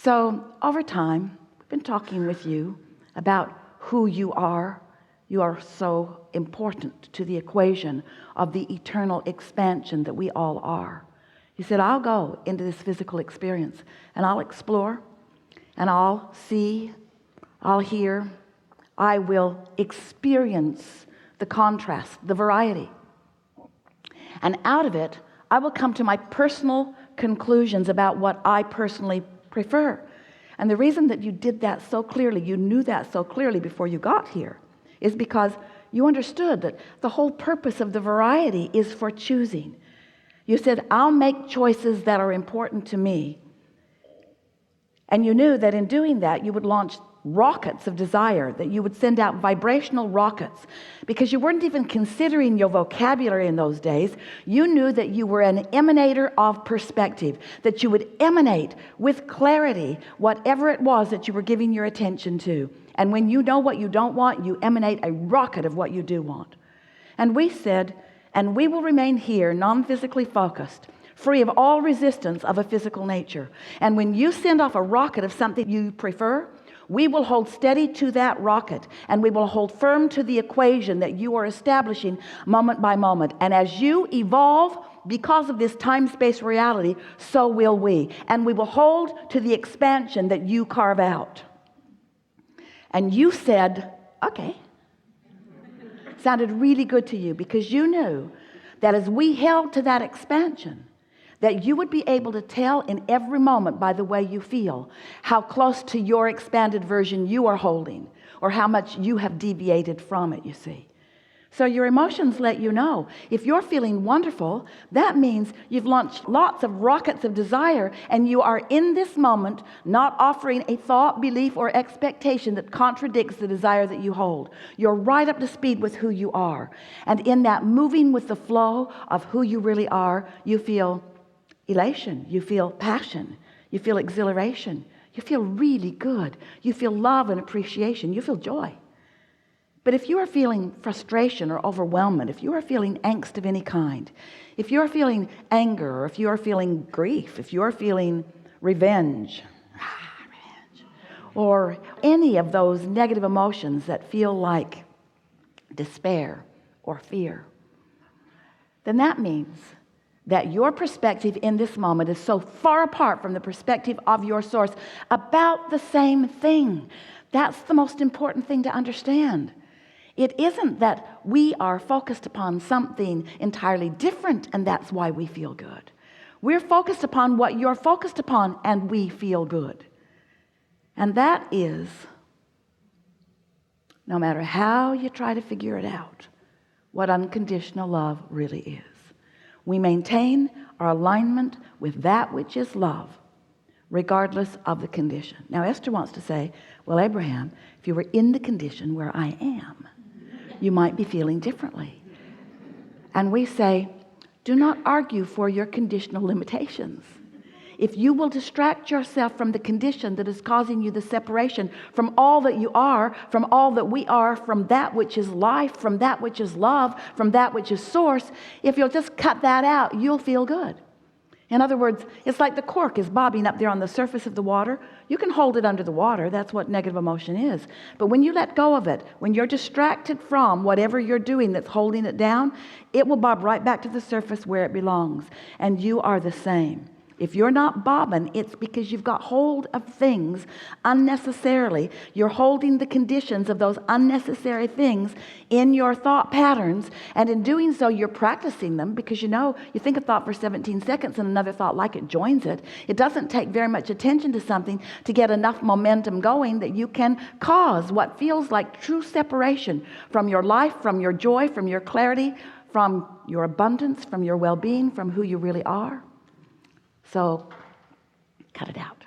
So over time, we've been talking with you about who you are. You are so important to the equation of the eternal expansion that we all are. You said, I'll go into this physical experience and I'll explore and I'll see, I'll hear, I will experience the contrast, the variety. And out of it, I will come to my personal conclusions about what I personally prefer. And the reason that you did that so clearly, you knew that so clearly before you got here, is because you understood that the whole purpose of the variety is for choosing. You said, I'll make choices that are important to me. And you knew that in doing that, you would launch rockets of desire, that you would send out vibrational rockets, because you weren't even considering your vocabulary in those days. You knew that you were an emanator of perspective, that you would emanate with clarity whatever it was that you were giving your attention to. And when you know what you don't want, you emanate a rocket of what you do want. And we said, and we will remain here non-physically focused, free of all resistance of a physical nature. And when you send off a rocket of something you prefer, we will hold steady to that rocket, and we will hold firm to the equation that you are establishing moment by moment. And as you evolve because of this time-space reality, so will we. And we will hold to the expansion that you carve out. And you said, okay. Sounded really good to you, because you knew that as we held to that expansion, that you would be able to tell in every moment by the way you feel how close to your expanded version you are holding, or how much you have deviated from it, you see. So your emotions let you know. If you're feeling wonderful, that means you've launched lots of rockets of desire, and you are in this moment not offering a thought, belief, or expectation that contradicts the desire that you hold. You're right up to speed with who you are. And in that moving with the flow of who you really are, you feel elation, you feel passion, you feel exhilaration, you feel really good, you feel love and appreciation, you feel joy. But if you are feeling frustration or overwhelmment, if you are feeling angst of any kind, if you are feeling anger, or if you are feeling grief, if you are feeling revenge, or any of those negative emotions that feel like despair or fear, then that means that your perspective in this moment is so far apart from the perspective of your source about the same thing. That's the most important thing to understand. It isn't that we are focused upon something entirely different and that's why we feel good. We're focused upon what you're focused upon and we feel good. And that is, no matter how you try to figure it out, what unconditional love really is. We maintain our alignment with that which is love, regardless of the condition. Now, Esther wants to say, well, Abraham, if you were in the condition where I am, you might be feeling differently. And we say, do not argue for your conditional limitations. If you will distract yourself from the condition that is causing you the separation from all that you are, from all that we are, from that which is life, from that which is love, from that which is source, if you'll just cut that out, you'll feel good. In other words, it's like the cork is bobbing up there on the surface of the water. You can hold it under the water. That's what negative emotion is. But when you let go of it, when you're distracted from whatever you're doing that's holding it down, it will bob right back to the surface where it belongs. And you are the same. If you're not bobbing, it's because you've got hold of things unnecessarily. You're holding the conditions of those unnecessary things in your thought patterns. And in doing so, you're practicing them, because you know, you think a thought for 17 seconds and another thought like it joins it. It doesn't take very much attention to something to get enough momentum going that you can cause what feels like true separation from your life, from your joy, from your clarity, from your abundance, from your well-being, from who you really are. So, cut it out.